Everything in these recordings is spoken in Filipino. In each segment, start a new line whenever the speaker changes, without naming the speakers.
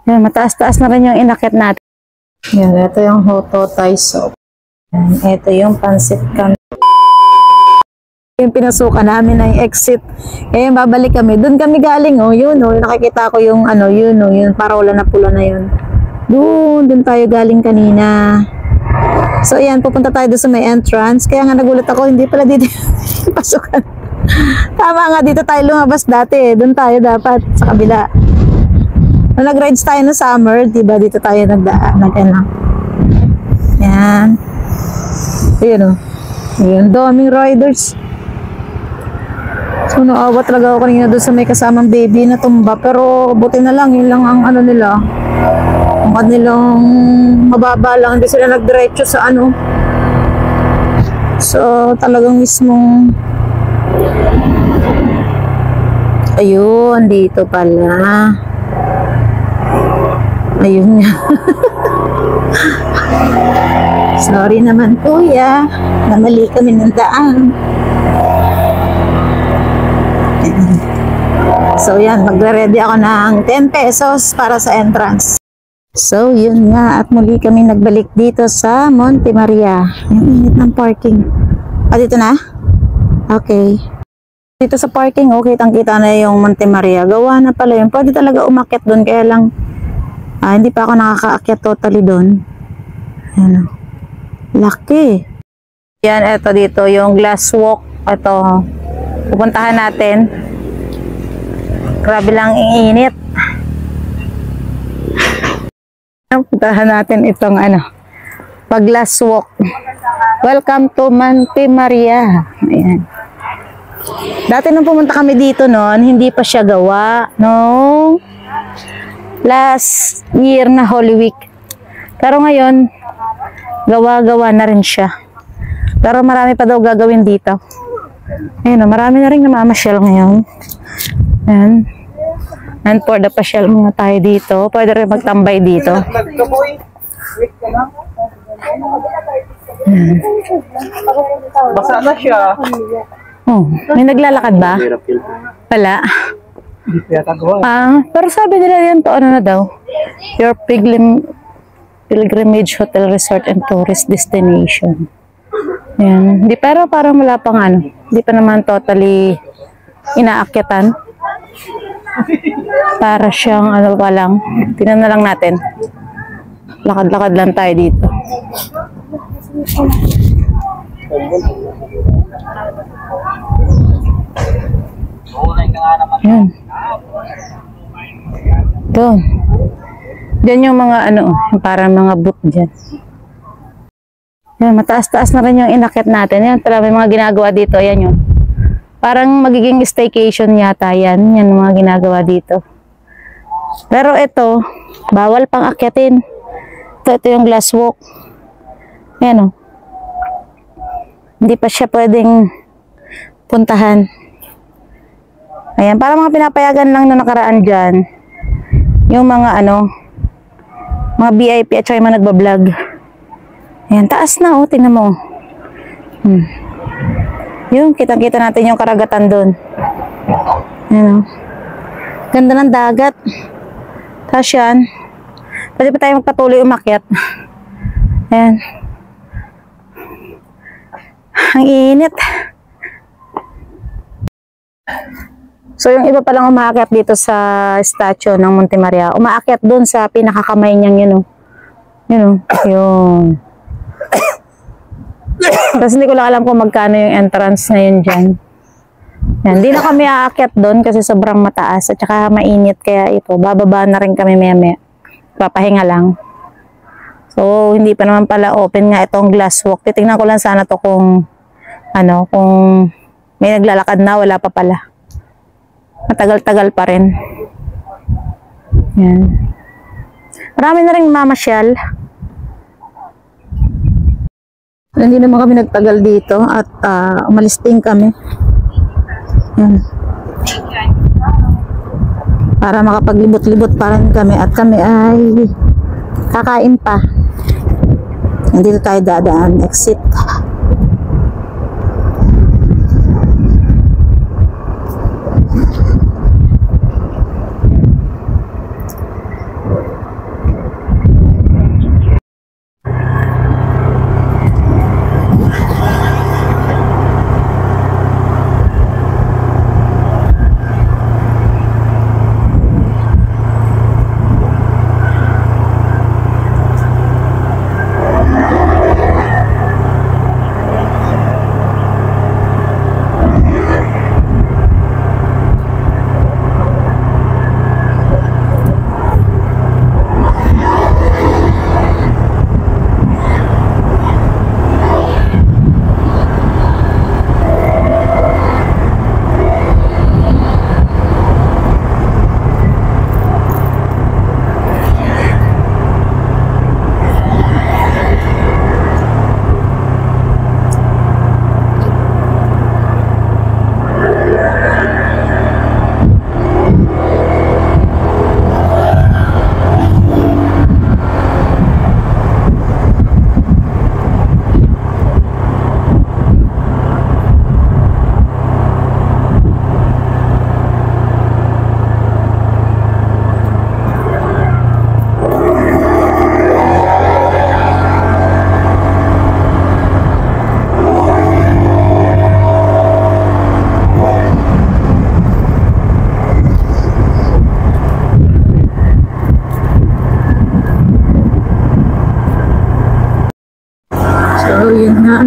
Yan, mataas-taas na rin yung inakit natin. Yan, ito yung Hoto Thai Soup. Yan, ito yung Pancit Canton. Yung pinasukan namin na yung exit. Eh, babalik kami. Doon kami galing, oh, yun, oh. Nakikita ko yung, ano, yun, oh, yun, parola na pula na yun. Doon tayo galing kanina. So, ayan, pupunta tayo doon sa may entrance. Kaya nga nagulat ako, hindi pala dito yung pasukan. Tama nga, dito tayo lumabas dati. Doon tayo dapat, sa kabila. Nung nag-rides tayo no summer, diba, dito tayo nag-ano. Yan. Ayun, oh. Ayun, daming riders. So, naawa talaga ako kanina doon sa may kasamang baby na tumba. Pero, buti na lang, yun lang ang ano nila. Ang kanilang mababa lang. Hindi sila nagdiretso sa ano. So, talagang mismong ayun, dito pala. Ayun nga. Sorry naman, kuya. Namali kami ng daan. So yan, magre-ready ako ng 10 pesos para sa entrance. So yun nga, at muli kami nagbalik dito sa Monte Maria. Yung init ng parking. Dito na? Okay. Dito sa parking, okay, kitang-kita na yung Monte Maria. Gawa na pala yun. Pwede talaga umakyat doon, kaya lang hindi pa ako nakakaakyat totally doon. Ayan o. Laki. Yan, eto dito, yung glass walk. Ito, pupuntahan natin. Grabe lang iinit. Puntahan natin itong ano, pag-glass walk. Welcome to Monte Maria. Ayan. Dati nung pumunta kami dito noon, hindi pa siya gawa. No? Last year na Holy Week. Pero ngayon, gawa-gawa na rin siya. Pero marami pa daw gagawin dito. Ayun, marami na rin namamasyal ngayon. Ayan. And for the pasyal mga tayo dito. Pwede rin magtambay dito.
Basa na siya.
Oh, may naglalakad ba? Wala. Pero sabi nila yan to ano na daw. Your pilgrimage hotel resort and tourist destination. Yan. Di, pero parang wala pang ano. Hindi pa naman totally inaakyatan. Para siyang ano pa lang. Tingnan na lang natin. Lakad-lakad lang tayo dito. Yan. Doon. Diyan yung mga ano, parang mga boot dyan. Yan, mataas-taas na rin yung inakit natin. Yan, talaga may mga ginagawa dito. Yan yun. Parang magiging staycation yata yan. Yan mga ginagawa dito. Pero ito, bawal pang akyatin. Ito yung glass walk. Yan o. Hindi pa siya pwedeng puntahan. Ayan, para mga pinapayagan lang na nakaraan dyan. Yung mga ano, mga VIP at saka yung mga nagbablog. Ayan, taas na o, tingnan mo. Yung, kitang-kita natin yung karagatan doon. Ayan o. Ganda ng dagat. Tapos yan. Pwede pa tayo magpatuloy umakyat. Ayan. Ang init. So, yung iba palang umaakyat dito sa statue ng Monte Maria. Umaakyat doon sa pinakakamay niyang yun o. Yun o. Yun. Kasi hindi ko lang alam kung magkano yung entrance ngayon dyan. Yan. Hindi na kami aakyat doon kasi sobrang mataas at saka mainit. Kaya ito, bababa na rin kami maya-maya. Papahinga lang. So, hindi pa naman pala open nga itong glass walk. Titingnan ko lang sana to kung ano, kung may naglalakad na, wala pa pala. Matagal-tagal pa rin. Yan. Marami na rin mamasyal. Hindi naman kami nagtagal dito at umalis din kami. Yan. Para makapaglibot-libot pa rin kami at kami ay kakain pa. Dito tayo dadaan. Exit.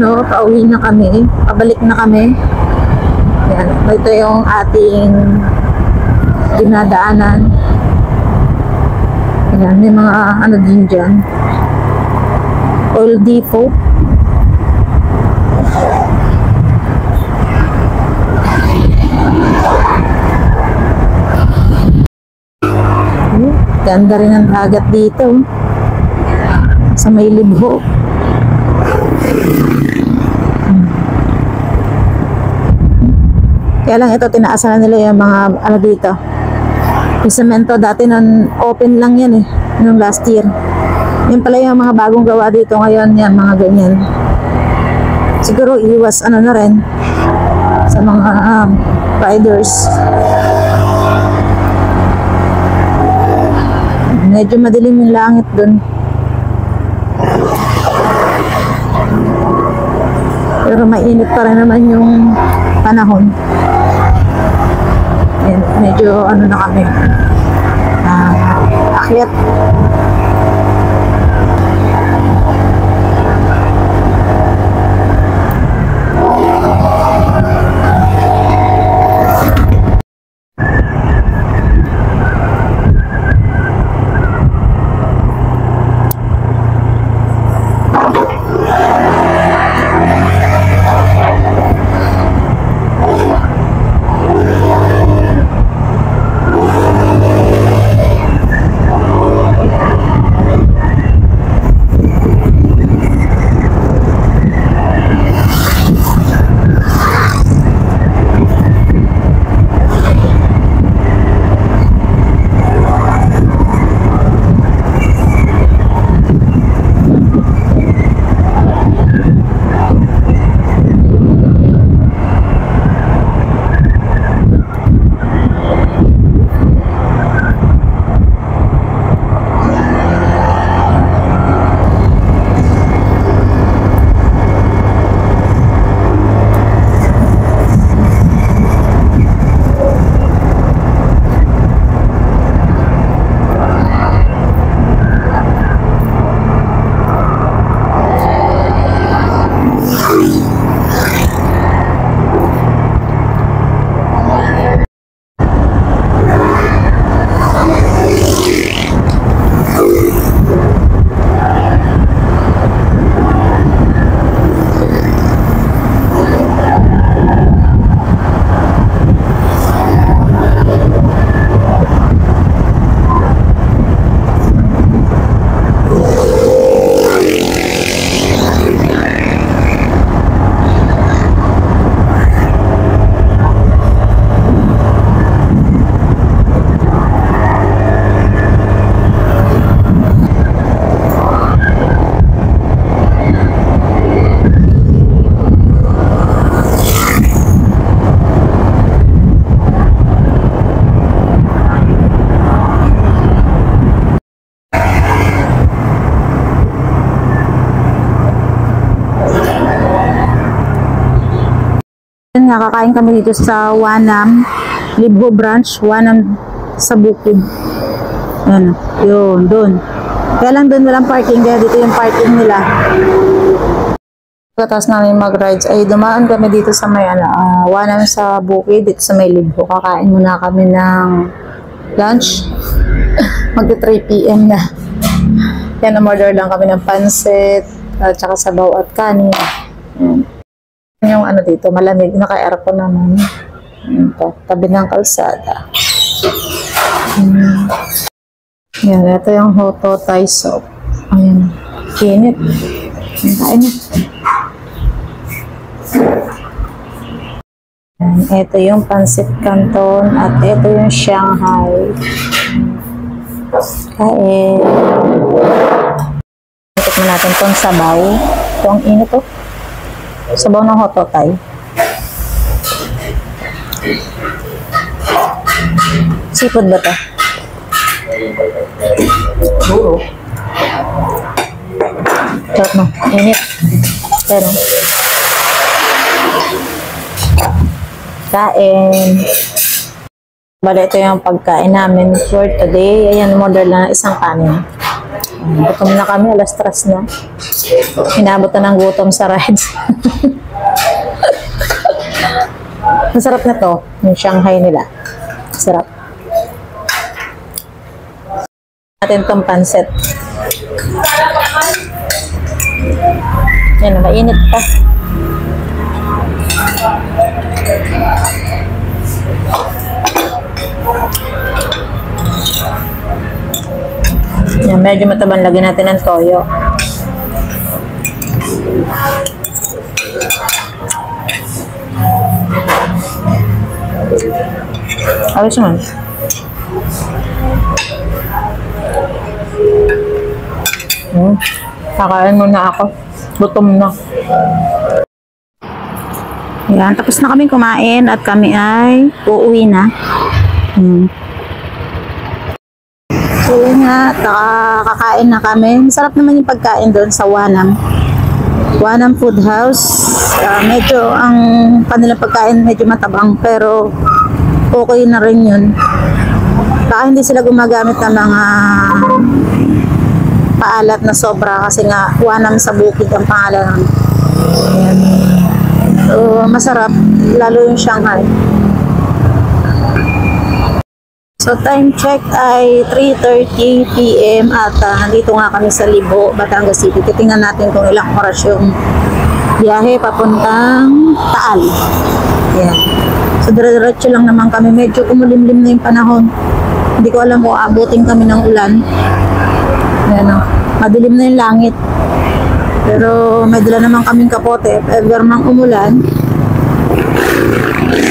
pauwi na kami. Pabalik na kami. Yan. Ito yung ating dinadaanan. Yan. May mga din dyan. Oil depot. Ganda rin ang dagat dito. Sa may libho. Kaya lang ito, tinaasan na nila yung mga dito. Yung semento, dati nun open lang yan nung last year. Yan pala yung mga bagong gawa dito ngayon, yan, mga ganyan. Siguro iwas na rin sa mga riders. Medyo madilim yung langit dun. Pero mainit pa rin naman yung panahon. Ayan, medyo na kami. Akyat. Nakakain kami dito sa Wanam Libho branch, Wanam sa Bukid. Ayan, yun, dun. Kaya lang dun walang parking, kaya dito yung parking nila. Pagkatapos namin mag-rides ay dumaan kami dito sa may Wanam sa Bukid, dito sa may Libho. Kakain muna kami ng lunch. Magti 3 PM na. Yan, umorder lang kami ng pansit at saka sabaw at kanin. Ayan. Yung dito, malamig, naka-aircon naman. Ito, tabi ng kalsada. Yan, ito yung Hoto Thai Soup. Ayan, kinit. Kain na. Ito yung Pansit Canton at ito yung Shanghai. Kain. Tikman natin itong sabaw. Ito ang init to. Sabaw ng Hoto Thai. Seafood ba ito? Buro. Sarap mo. Init. Pero kain. Bale, ito yung pagkain namin for today. Ayan, order lang ng isang kanin. Gutom na kami, alas 3 na. Inabot na ng gutom sa rides. Masarap na to, yung Shanghai nila. Sarap. Natin itong pansit. Yan, mainit pa. Yan, medyo matabang, lagyan natin ng toyo. Ayos naman. Kakain muna ako. Gutom na. Yan, tapos na kami kumain at kami ay uuwi na. So yun nga, kakain na kami. Masarap naman yung pagkain doon sa Wanam. Wanam Food House. Medyo ang kanilang pagkain medyo matabang pero okay na rin yun. Baka hindi sila gumagamit ng mga paalat na sobra kasi nga Wanam sa bukid ang pangalan. Ayan. So masarap, lalo yung Shanghai. So time check ay 3:30 PM at nandito nga kami sa Libo, Batangas City. Titingnan natin kung ilang oras yung biyahe papuntang Taal. Yan. So dire-diretso lang naman kami. Medyo kumulimlim na yung panahon. Hindi ko alam kung abutin kami ng ulan. Yan o. Madilim na yung langit. Pero may dala naman kaming kapote. If ever mang umulan.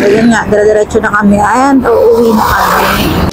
So yun nga, dire-diretso na kami. Ayan, uuwi na kami.